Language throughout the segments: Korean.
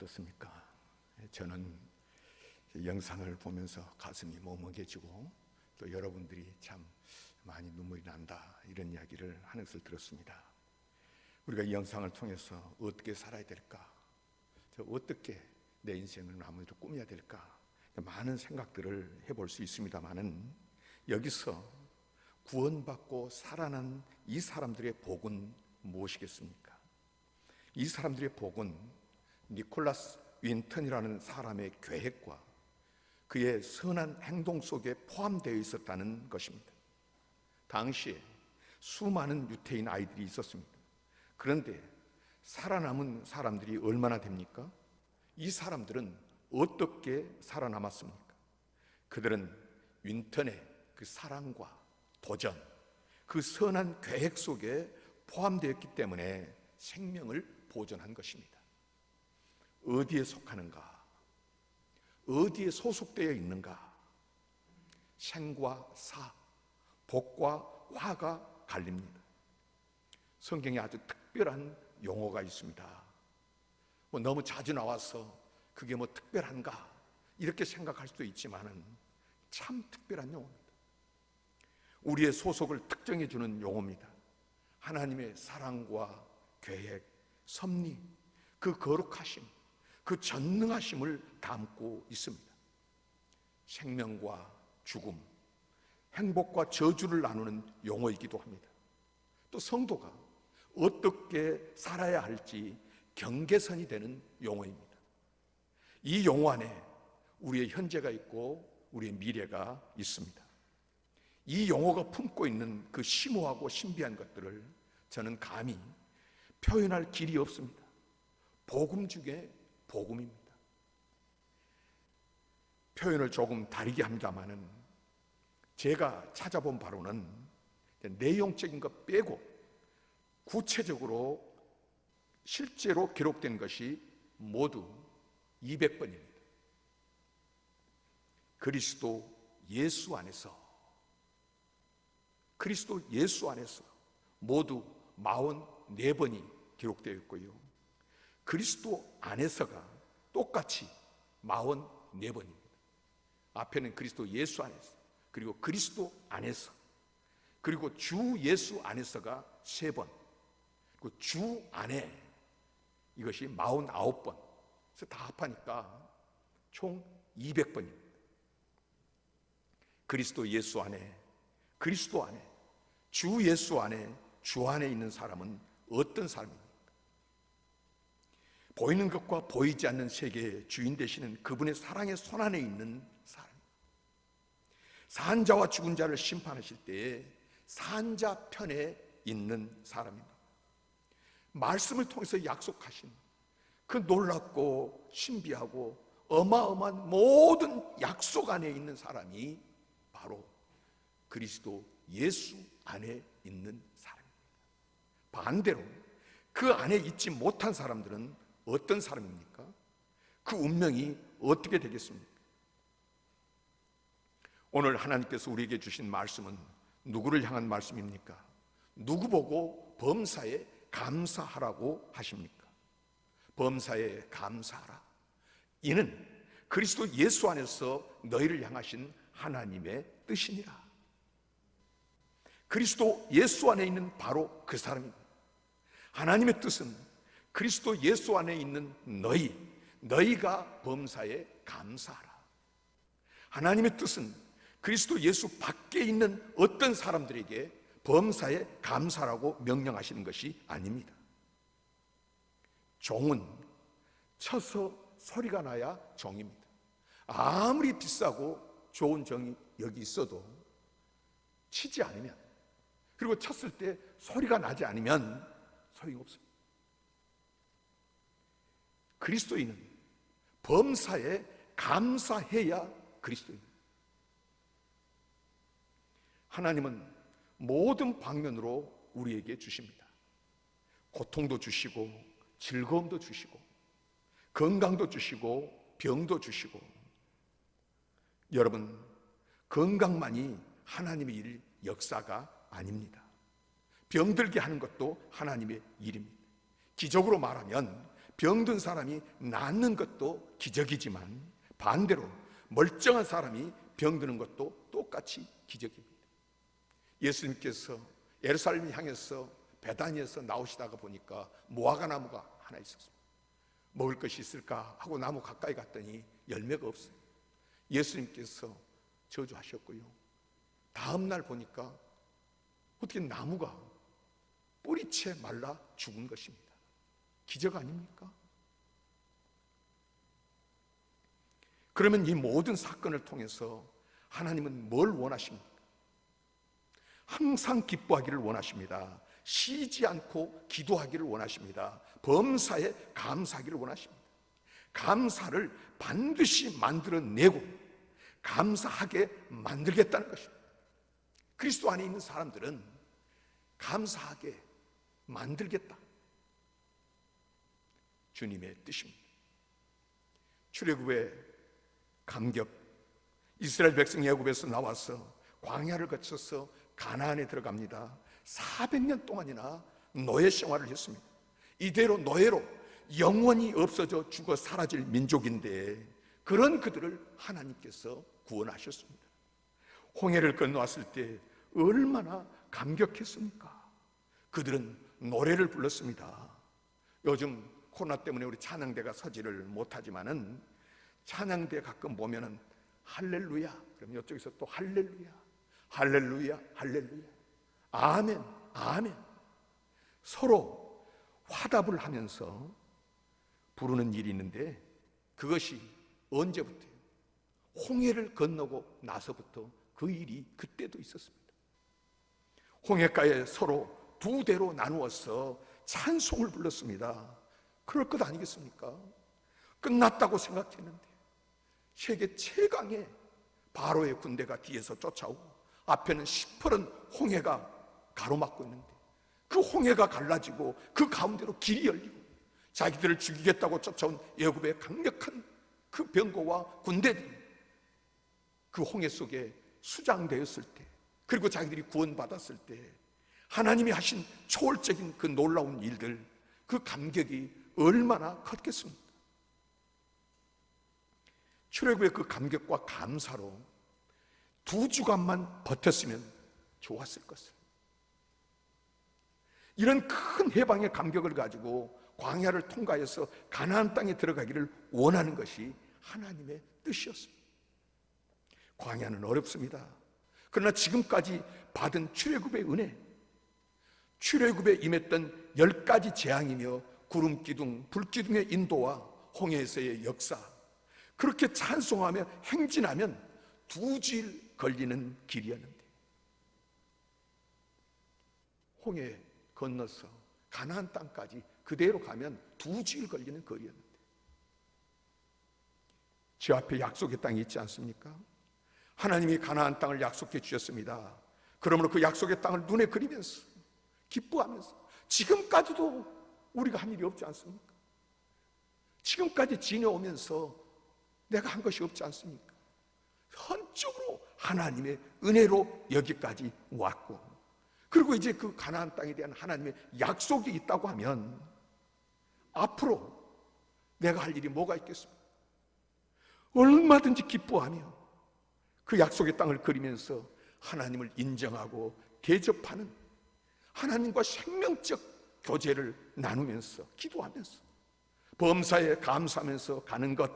어떻습니까? 저는 영상을 보면서 가슴이 먹먹해지고 또 여러분들이 참 많이 눈물이 난다 이런 이야기를 하는 것을 들었습니다. 우리가 이 영상을 통해서 어떻게 살아야 될까? 어떻게 내 인생을 마무리로 꾸며야 될까? 많은 생각들을 해볼 수 있습니다만은 여기서 구원받고 살아난 이 사람들의 복은 무엇이겠습니까? 이 사람들의 복은 니콜라스 윈턴이라는 사람의 계획과 그의 선한 행동 속에 포함되어 있었다는 것입니다. 당시에 수많은 유태인 아이들이 있었습니다. 그런데 살아남은 사람들이 얼마나 됩니까? 이 사람들은 어떻게 살아남았습니까? 그들은 윈턴의 그 사랑과 도전, 그 선한 계획 속에 포함되었기 때문에 생명을 보존한 것입니다. 어디에 속하는가? 어디에 소속되어 있는가? 생과 사, 복과 화가 갈립니다. 성경에 아주 특별한 용어가 있습니다. 너무 자주 나와서 그게 특별한가? 이렇게 생각할 수도 있지만은 참 특별한 용어입니다. 우리의 소속을 특정해 주는 용어입니다. 하나님의 사랑과 계획, 섭리, 그 거룩하심, 그 전능하심을 담고 있습니다. 생명과 죽음, 행복과 저주를 나누는 용어이기도 합니다. 또 성도가 어떻게 살아야 할지 경계선이 되는 용어입니다. 이 용어 안에 우리의 현재가 있고 우리의 미래가 있습니다. 이 용어가 품고 있는 그 심오하고 신비한 것들을 저는 감히 표현할 길이 없습니다. 복음 중에 복음입니다. 표현을 조금 다르게 합니다만은 제가 찾아본 바로는 내용적인 것 빼고 구체적으로 실제로 기록된 것이 모두 200번입니다. 그리스도 예수 안에서 모두 44번이 기록되어 있고요. 그리스도 안에서가 똑같이 44번입니다. 앞에는 그리스도 예수 안에서, 그리고 그리스도 안에서, 그리고 주 예수 안에서가 3번, 그리고 주 안에 이것이 49번. 그래서 다 합하니까 총 200번입니다. 그리스도 예수 안에, 그리스도 안에, 주 예수 안에, 주 안에 있는 사람은 어떤 사람입니까? 보이는 것과 보이지 않는 세계의 주인 되시는 그분의 사랑의 손안에 있는 사람. 산자와 죽은 자를 심판하실 때에 산자 편에 있는 사람입니다. 말씀을 통해서 약속하신 그 놀랍고 신비하고 어마어마한 모든 약속 안에 있는 사람이 바로 그리스도 예수 안에 있는 사람입니다. 반대로 그 안에 있지 못한 사람들은 어떤 사람입니까? 그 운명이 어떻게 되겠습니까? 오늘 하나님께서 우리에게 주신 말씀은 누구를 향한 말씀입니까? 누구 보고 범사에 감사하라고 하십니까? 범사에 감사하라. 이는 그리스도 예수 안에서 너희를 향하신 하나님의 뜻이니라. 그리스도 예수 안에 있는 바로 그 사람입니다. 하나님의 뜻은 그리스도 예수 안에 있는 너희가 범사에 감사하라. 하나님의 뜻은 그리스도 예수 밖에 있는 어떤 사람들에게 범사에 감사라고 명령하시는 것이 아닙니다. 종은 쳐서 소리가 나야 종입니다. 아무리 비싸고 좋은 종이 여기 있어도 치지 않으면, 그리고 쳤을 때 소리가 나지 않으면 소용없습니다. 그리스도인은 범사에 감사해야 그리스도인입니다. 하나님은 모든 방면으로 우리에게 주십니다. 고통도 주시고 즐거움도 주시고 건강도 주시고 병도 주시고. 여러분, 건강만이 하나님의 일 역사가 아닙니다. 병들게 하는 것도 하나님의 일입니다. 기적으로 말하면 병든 사람이 낫는 것도 기적이지만 반대로 멀쩡한 사람이 병드는 것도 똑같이 기적입니다. 예수님께서 예루살렘을 향해서 베다니에서 나오시다가 보니까 무화과 나무가 하나 있었습니다. 먹을 것이 있을까 하고 나무 가까이 갔더니 열매가 없어요. 예수님께서 저주하셨고요. 다음 날 보니까 어떻게 나무가 뿌리채 말라 죽은 것입니다. 기적 아닙니까? 그러면 이 모든 사건을 통해서 하나님은 뭘 원하십니까? 항상 기뻐하기를 원하십니다. 쉬지 않고 기도하기를 원하십니다. 범사에 감사하기를 원하십니다. 감사를 반드시 만들어내고 감사하게 만들겠다는 것입니다. 그리스도 안에 있는 사람들은 감사하게 만들겠다, 주님의 뜻입니다. 출애굽의 감격, 이스라엘 백성이 애굽에서 나와서 광야를 거쳐서 가나안에 들어갑니다. 400년 동안이나 노예 생활을 했습니다. 이대로 노예로 영원히 없어져 죽어 사라질 민족인데 그런 그들을 하나님께서 구원하셨습니다. 홍해를 건너왔을 때 얼마나 감격했습니까? 그들은 노래를 불렀습니다. 요즘 코로나 때문에 우리 찬양대가 서지를 못하지만은 찬양대 가끔 보면은 할렐루야, 그럼 이쪽에서 또 할렐루야, 할렐루야, 할렐루야, 아멘, 아멘, 서로 화답을 하면서 부르는 일이 있는데 그것이 언제부터요? 홍해를 건너고 나서부터 그 일이 그때도 있었습니다. 홍해가에 서로 두 대로 나누어서 찬송을 불렀습니다. 그럴 것 아니겠습니까? 끝났다고 생각했는데 세계 최강의 바로의 군대가 뒤에서 쫓아오고 앞에는 시퍼런 홍해가 가로막고 있는데 그 홍해가 갈라지고 그 가운데로 길이 열리고 자기들을 죽이겠다고 쫓아온 애굽의 강력한 그 병거와 군대들이 그 홍해 속에 수장되었을 때, 그리고 자기들이 구원받았을 때 하나님이 하신 초월적인 그 놀라운 일들, 그 감격이 얼마나 컸겠습니까? 출애굽의 그 감격과 감사로 2주간만 버텼으면 좋았을 것을. 이런 큰 해방의 감격을 가지고 광야를 통과해서 가나안 땅에 들어가기를 원하는 것이 하나님의 뜻이었습니다. 광야는 어렵습니다. 그러나 지금까지 받은 출애굽의 은혜, 출애굽에 임했던 10가지 재앙이며 구름 기둥, 불 기둥의 인도와 홍해에서의 역사, 그렇게 찬송하며 행진하면 2주일 걸리는 길이었는데 홍해 건너서 가나안 땅까지 그대로 가면 2주일 걸리는 거리였는데 제 앞에 약속의 땅이 있지 않습니까? 하나님이 가나안 땅을 약속해 주셨습니다. 그러므로 그 약속의 땅을 눈에 그리면서 기뻐하면서 지금까지도 우리가 한 일이 없지 않습니까? 지금까지 지내오면서 내가 한 것이 없지 않습니까? 헌적으로 하나님의 은혜로 여기까지 왔고, 그리고 이제 그 가나안 땅에 대한 하나님의 약속이 있다고 하면 앞으로 내가 할 일이 뭐가 있겠습니까? 얼마든지 기뻐하며 그 약속의 땅을 그리면서 하나님을 인정하고 대접하는, 하나님과 생명적 교제를 나누면서 기도하면서 범사에 감사하면서 가는 것,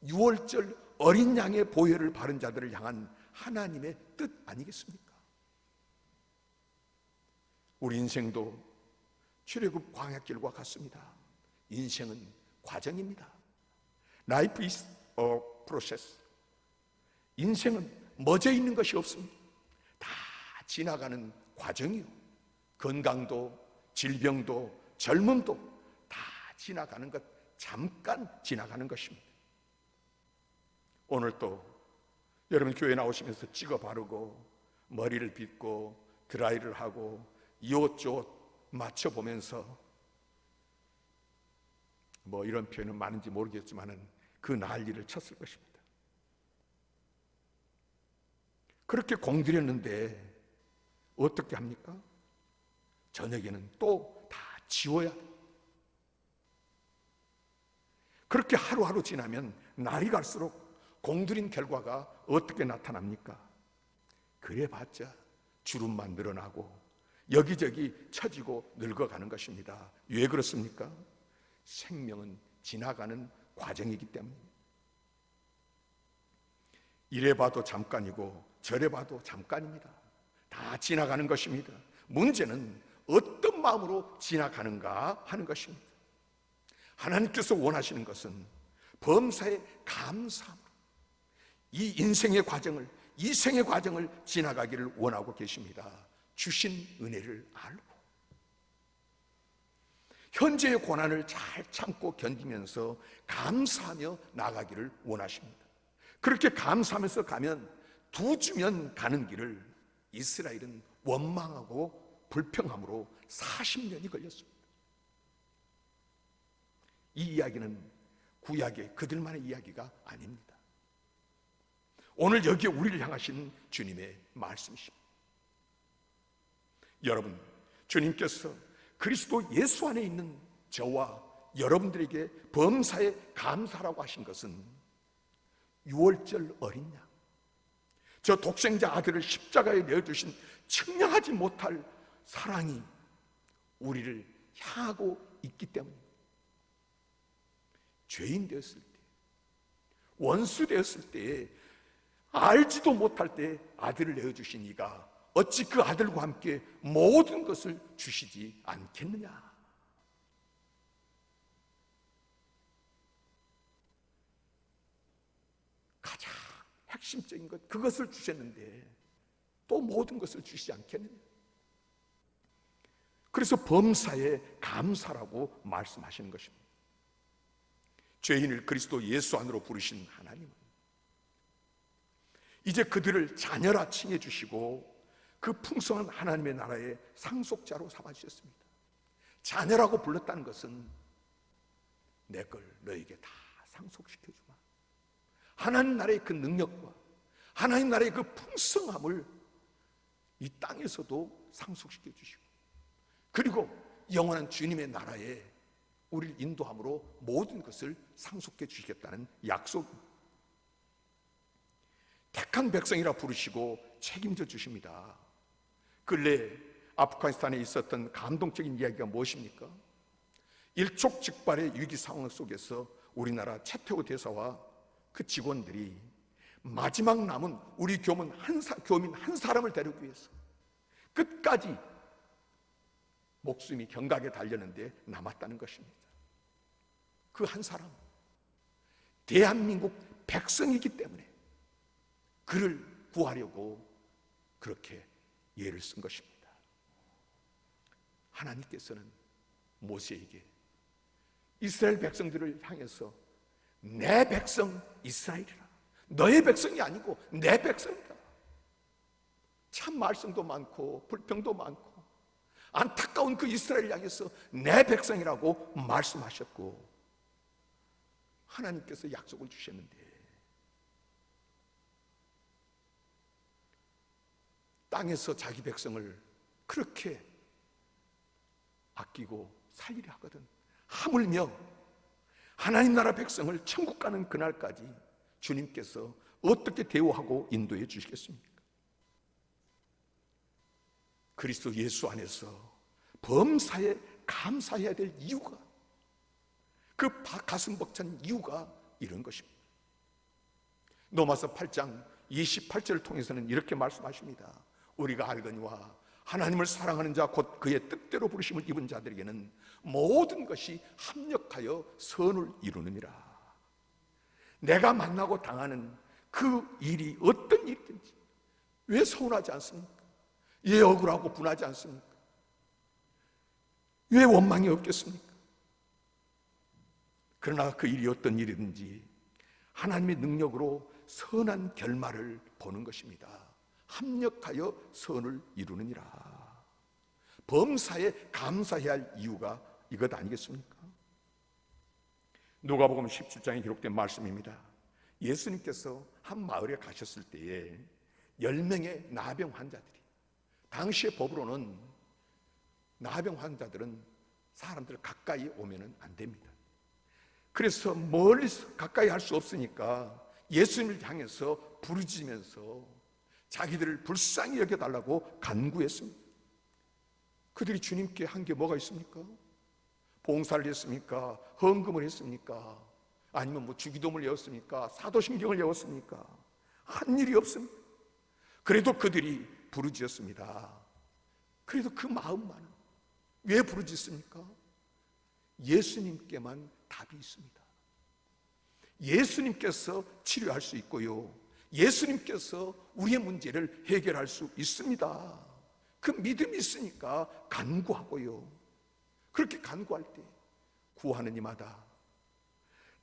6월절 어린 양의 보혈을 바른 자들을 향한 하나님의 뜻 아니겠습니까? 우리 인생도 출애굽 광야길과 같습니다. 인생은 과정입니다. Life is a process. 인생은 멎어 있는 것이 없습니다. 다 지나가는 과정이요. 건강도, 질병도, 젊음도 다 지나가는 것, 잠깐 지나가는 것입니다. 오늘 또 여러분 교회 나오시면서 찍어 바르고 머리를 빗고 드라이를 하고 이옷저옷 맞춰보면서, 뭐 이런 표현은 많은지 모르겠지만은 그 난리를 쳤을 것입니다. 그렇게 공들였는데 어떻게 합니까? 저녁에는 또 다 지워야 돼요. 그렇게 하루하루 지나면 날이 갈수록 공들인 결과가 어떻게 나타납니까? 그래봤자 주름만 늘어나고 여기저기 처지고 늙어가는 것입니다. 왜 그렇습니까? 생명은 지나가는 과정이기 때문입니다. 이래 봐도 잠깐이고 저래 봐도 잠깐입니다. 다 지나가는 것입니다. 문제는 어떤 마음으로 지나가는가 하는 것입니다. 하나님께서 원하시는 것은 범사에 감사함으로 이 인생의 과정을, 이 생의 과정을 지나가기를 원하고 계십니다. 주신 은혜를 알고 현재의 고난을 잘 참고 견디면서 감사하며 나가기를 원하십니다. 그렇게 감사하면서 가면 두 주면 가는 길을 이스라엘은 원망하고 불평함으로 40년이 걸렸습니다. 이 이야기는 구약의 그들만의 이야기가 아닙니다. 오늘 여기에 우리를 향하신 주님의 말씀이십니다. 여러분, 주님께서 그리스도 예수 안에 있는 저와 여러분들에게 범사에 감사라고 하신 것은 6월절 어린 양, 저 독생자 아들을 십자가에 내어주신 측량하지 못할 사랑이 우리를 향하고 있기 때문입니다. 죄인 되었을 때, 원수 되었을 때에 알지도 못할 때 아들을 내어주신 이가 어찌 그 아들과 함께 모든 것을 주시지 않겠느냐. 가장 핵심적인 것, 그것을 주셨는데 또 모든 것을 주시지 않겠느냐. 그래서 범사에 감사라고 말씀하시는 것입니다. 죄인을 그리스도 예수 안으로 부르신 하나님은 이제 그들을 자녀라 칭해 주시고 그 풍성한 하나님의 나라의 상속자로 삼아주셨습니다. 자녀라고 불렀다는 것은 내 걸 너에게 다 상속시켜주마. 하나님 나라의 그 능력과 하나님 나라의 그 풍성함을 이 땅에서도 상속시켜 주시고, 그리고 영원한 주님의 나라에 우리를 인도함으로 모든 것을 상속해 주시겠다는 약속입니다. 택한 백성이라 부르시고 책임져 주십니다. 근래 아프가니스탄에 있었던 감동적인 이야기가 무엇입니까? 일촉즉발의 위기 상황 속에서 우리나라 최태호 대사와 그 직원들이 마지막 남은 우리 교민 한 사람을 데리기 위해서 끝까지 목숨이 경각에 달렸는데 남았다는 것입니다. 그 한 사람, 대한민국 백성이기 때문에 그를 구하려고 그렇게 예를 쓴 것입니다. 하나님께서는 모세에게 이스라엘 백성들을 향해서 내 백성 이스라엘이라, 너의 백성이 아니고 내 백성이다. 참 말썽도 많고 불평도 많고 안타까운 그 이스라엘 향해서 내 백성이라고 말씀하셨고, 하나님께서 약속을 주셨는데 땅에서 자기 백성을 그렇게 아끼고 살리려 하거든. 하물며 하나님 나라 백성을 천국 가는 그날까지 주님께서 어떻게 대우하고 인도해 주시겠습니까? 그리스도 예수 안에서 범사에 감사해야 될 이유가, 그 가슴 벅찬 이유가 이런 것입니다. 로마서 8장 28절을 통해서는 이렇게 말씀하십니다. 우리가 알거니와 하나님을 사랑하는 자 곧 그의 뜻대로 부르심을 입은 자들에게는 모든 것이 합력하여 선을 이루느니라. 내가 만나고 당하는 그 일이 어떤 일이든지 왜 서운하지 않습니까? 왜 억울하고 분하지 않습니까? 왜 원망이 없겠습니까? 그러나 그 일이 어떤 일이든지 하나님의 능력으로 선한 결말을 보는 것입니다. 합력하여 선을 이루느니라. 범사에 감사해야 할 이유가 이것 아니겠습니까? 누가복음 17장에 기록된 말씀입니다. 예수님께서 한 마을에 가셨을 때에 10명의 나병 환자들이, 당시의 법으로는 나병 환자들은 사람들 가까이 오면 안 됩니다. 그래서 멀리서 가까이 할 수 없으니까 예수님을 향해서 부르짖으면서 자기들을 불쌍히 여겨달라고 간구했습니다. 그들이 주님께 한 게 뭐가 있습니까? 봉사를 했습니까? 헌금을 했습니까? 아니면 뭐 주기도문을 외웠습니까? 사도신경을 외웠습니까? 한 일이 없습니다. 그래도 그들이 부르짖었습니다. 그래도 그 마음만은 왜 부르짖습니까? 예수님께만 답이 있습니다. 예수님께서 치료할 수 있고요, 예수님께서 우리의 문제를 해결할 수 있습니다. 그 믿음이 있으니까 간구하고요, 그렇게 간구할 때 구하는 이마다,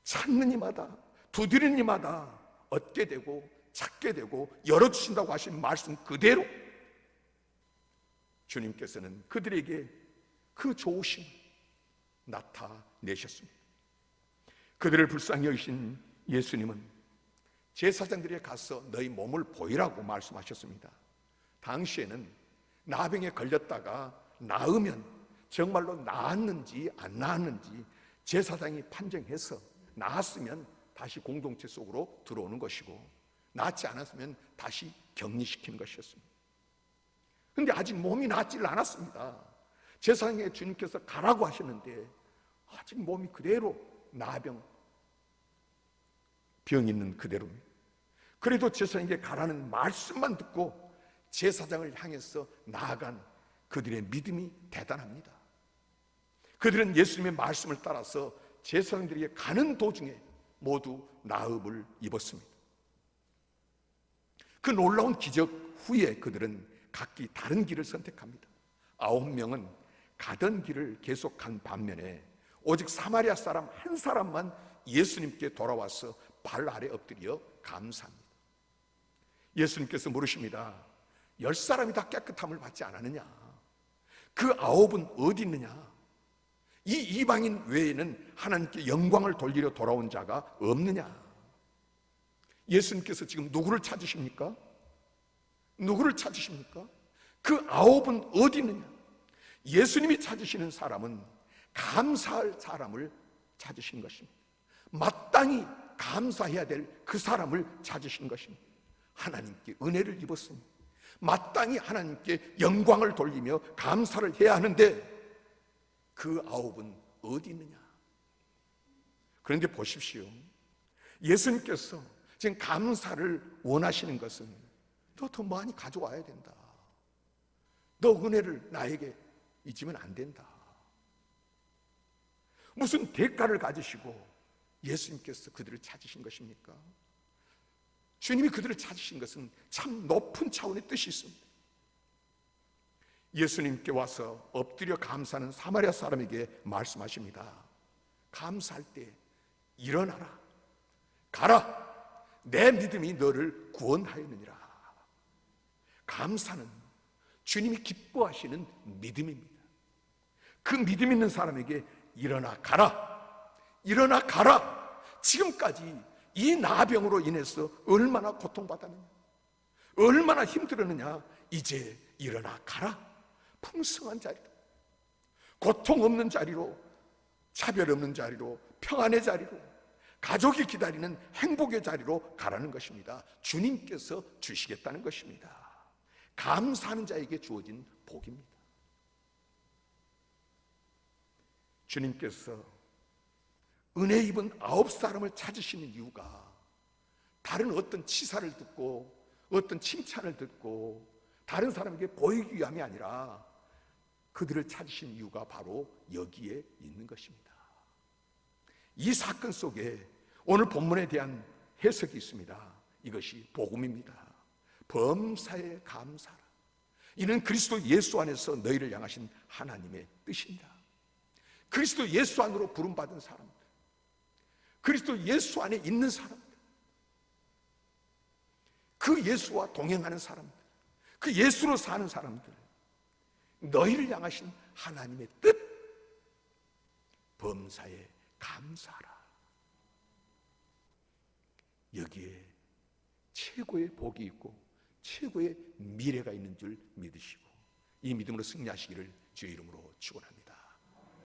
찾는 이마다, 두드리는 이마다 얻게 되고 찾게 되고 열어주신다고 하신 말씀 그대로 주님께서는 그들에게 그 좋으심 나타내셨습니다. 그들을 불쌍히 여기신 예수님은 제사장들에게 가서 너희 몸을 보이라고 말씀하셨습니다. 당시에는 나병에 걸렸다가 나으면 정말로 나았는지 안 나았는지 제사장이 판정해서 나았으면 다시 공동체 속으로 들어오는 것이고, 낫지 않았으면 다시 격리시키는 것이었습니다. 그런데 아직 몸이 낫지를 않았습니다. 제사장에 주님께서 가라고 하셨는데 아직 몸이 그대로 나병 있는 그대로입니다. 그래도 제사장에게 가라는 말씀만 듣고 제사장을 향해서 나아간 그들의 믿음이 대단합니다. 그들은 예수님의 말씀을 따라서 제사장들에게 가는 도중에 모두 나음을 입었습니다. 그 놀라운 기적 후에 그들은 각기 다른 길을 선택합니다. 9명은 가던 길을 계속한 반면에 오직 사마리아 사람 한 사람만 예수님께 돌아와서 발 아래 엎드려 감사합니다. 예수님께서 물으십니다. 10사람이 다 깨끗함을 받지 않았느냐? 그 9은 어디 있느냐? 이 이방인 외에는 하나님께 영광을 돌리려 돌아온 자가 없느냐? 예수님께서 지금 누구를 찾으십니까? 누구를 찾으십니까? 그 9은 어디 있느냐? 예수님이 찾으시는 사람은 감사할 사람을 찾으신 것입니다. 마땅히 감사해야 될 그 사람을 찾으신 것입니다. 하나님께 은혜를 입었습니다. 마땅히 하나님께 영광을 돌리며 감사를 해야 하는데 그 9은 어디 있느냐? 그런데 보십시오, 예수님께서 지금 감사를 원하시는 것은 너 더 많이 가져와야 된다, 너 은혜를 나에게 잊으면 안 된다. 무슨 대가를 가지시고 예수님께서 그들을 찾으신 것입니까? 주님이 그들을 찾으신 것은 참 높은 차원의 뜻이 있습니다. 예수님께 와서 엎드려 감사하는 사마리아 사람에게 말씀하십니다. 감사할 때 일어나라, 가라, 내 믿음이 너를 구원하였느니라. 감사는 주님이 기뻐하시는 믿음입니다. 그 믿음 있는 사람에게 일어나 가라, 일어나 가라. 지금까지 이 나병으로 인해서 얼마나 고통받았느냐, 얼마나 힘들었느냐. 이제 일어나 가라. 풍성한 자리로, 고통 없는 자리로, 차별 없는 자리로, 평안의 자리로, 가족이 기다리는 행복의 자리로 가라는 것입니다. 주님께서 주시겠다는 것입니다. 감사하는 자에게 주어진 복입니다. 주님께서 은혜 입은 9사람을 찾으시는 이유가 다른 어떤 치사를 듣고 어떤 칭찬을 듣고 다른 사람에게 보이기 위함이 아니라 그들을 찾으신 이유가 바로 여기에 있는 것입니다. 이 사건 속에 오늘 본문에 대한 해석이 있습니다. 이것이 복음입니다. 범사에 감사라. 이는 그리스도 예수 안에서 너희를 향하신 하나님의 뜻입니다. 그리스도 예수 안으로 부름받은 사람들, 그리스도 예수 안에 있는 사람들, 그 예수와 동행하는 사람들, 그 예수로 사는 사람들, 너희를 향하신 하나님의 뜻, 범사에 감사하라. 여기에 최고의 복이 있고 최고의 미래가 있는 줄 믿으시고 이 믿음으로 승리하시기를 주의 이름으로 축원합니다.